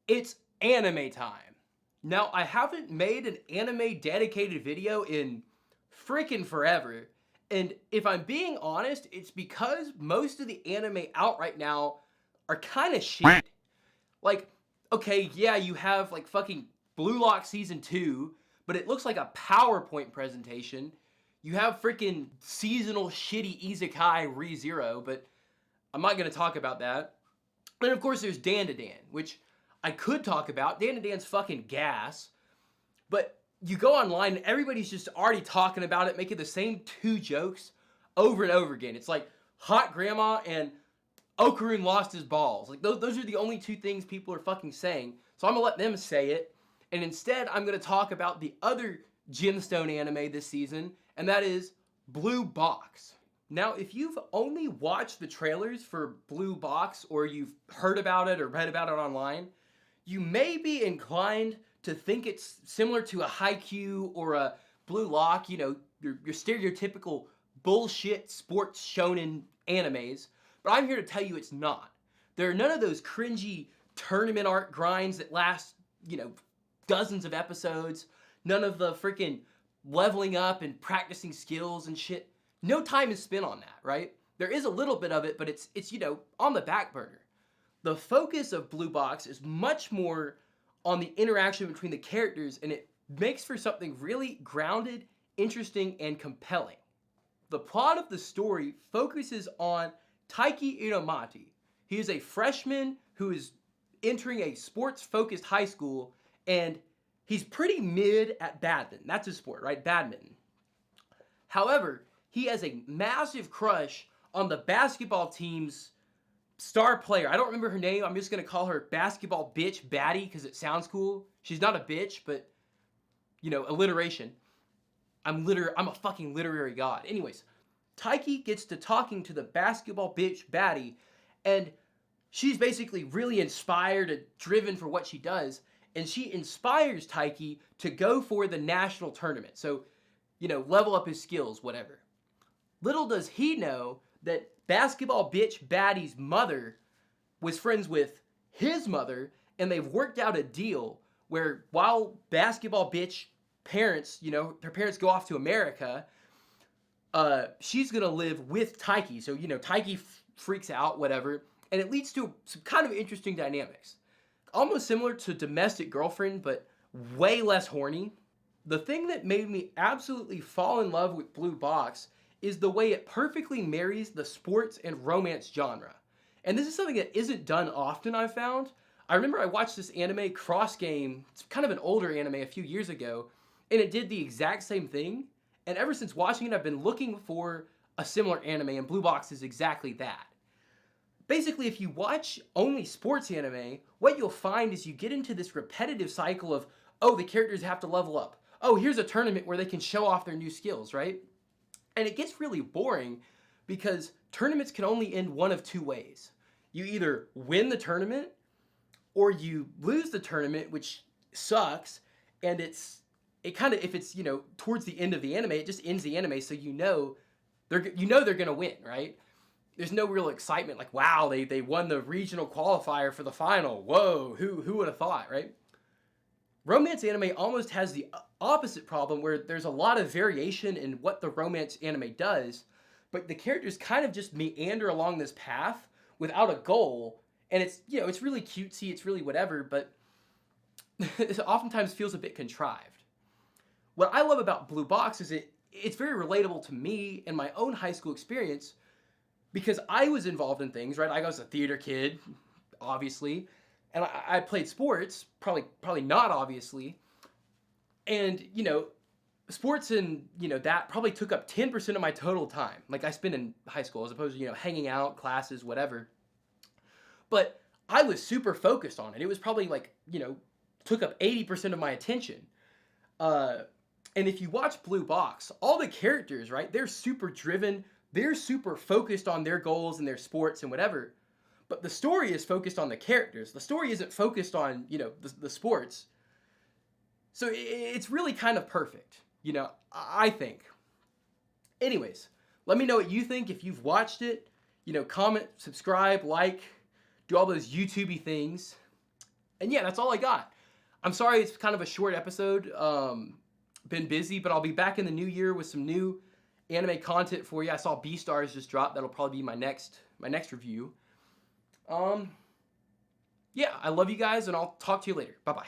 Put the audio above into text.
It's anime time. Now, I haven't made an anime dedicated video in freaking forever. And if I'm being honest, it's because most of the anime out right now are kind of shit. Like, okay, yeah, you have like fucking Blue Lock Season 2, but it looks like a PowerPoint presentation. You have freaking seasonal shitty Isekai Re-Zero, but I'm not going to talk about that. And of course, there's DanDaDan, which I could talk about. DanDaDan's fucking gas, but you go online and everybody's just already talking about it, making the same two jokes over and over again. It's like hot grandma and Okarun lost his balls. Like those are the only two things people are fucking saying. So I'm gonna let them say it, and instead I'm gonna talk about the other gemstone anime this season, and that is Blue Box. Now, if you've only watched the trailers for Blue Box, or you've heard about it or read about it online, you may be inclined to think it's similar to a Haikyuu or a Blue Lock, you know, your stereotypical bullshit sports shonen animes, but I'm here to tell you it's not. There are none of those cringy tournament art grinds that last, you know, dozens of episodes, none of the freaking leveling up and practicing skills and shit. No time is spent on that, right? There is a little bit of it, but it's you know, on the back burner. The focus of Blue Box is much more on the interaction between the characters, and it makes for something really grounded, interesting, and compelling. The plot of the story focuses on Taiki Inomata. He is a freshman who is entering a sports-focused high school, and he's pretty mid at badminton. That's his sport, right? Badminton. However, he has a massive crush on the basketball team's star player. I don't remember her name. I'm just going to call her basketball bitch baddie because it sounds cool. She's not a bitch, but, you know, alliteration. I'm a fucking literary god. Anyways, Taiki gets to talking to the basketball bitch baddie, and she's basically really inspired and driven for what she does, and she inspires Taiki to go for the national tournament. So, you know, level up his skills, whatever. Little does he know that basketball bitch baddie's mother was friends with his mother, and they've worked out a deal where while basketball bitch parents, you know, her parents go off to America, she's gonna live with Taiki. So, you know, Taiki freaks out, whatever, and it leads to some kind of interesting dynamics. Almost similar to Domestic Girlfriend, but way less horny. The thing that made me absolutely fall in love with Blue Box is the way it perfectly marries the sports and romance genre. And this is something that isn't done often, I've found. I remember I watched this anime, Cross Game. It's kind of an older anime a few years ago, and it did the exact same thing. And ever since watching it, I've been looking for a similar anime, and Blue Box is exactly that. Basically, if you watch only sports anime, what you'll find is you get into this repetitive cycle of, oh, the characters have to level up. Oh, here's a tournament where they can show off their new skills, right? And it gets really boring because tournaments can only end one of two ways. You either win the tournament or you lose the tournament, which sucks, and it kind of, if it's, you know, towards the end of the anime, it just ends the anime, so you know they're gonna win, right? There's no real excitement, like, wow, they won the regional qualifier for the final. Whoa, who would have thought, right? Romance anime almost has the opposite problem, where there's a lot of variation in what the romance anime does, but the characters kind of just meander along this path without a goal, and it's, you know, it's really cutesy, it's really whatever, but it oftentimes feels a bit contrived. What I love about Blue Box is it's very relatable to me and my own high school experience, because I was involved in things, right? I was a theater kid, obviously, and I played sports, probably not obviously, and, you know, sports and, you know, that probably took up 10% of my total time, like I spent in high school, as opposed to, you know, hanging out, classes, whatever. But I was super focused on it. It was probably like, you know, took up 80% of my attention. And if you watch Blue Box, all the characters, right, they're super driven, they're super focused on their goals and their sports and whatever. But the story is focused on the characters. The story isn't focused on, you know, the sports. So it's really kind of perfect, you know, I think. Anyways, let me know what you think if you've watched it. You know, comment, subscribe, like, do all those YouTube-y things. And yeah, that's all I got. I'm sorry it's kind of a short episode. Been busy, but I'll be back in the new year with some new anime content for you. I saw Beastars just dropped. That'll probably be my next review. Yeah, I love you guys, and I'll talk to you later. Bye-bye.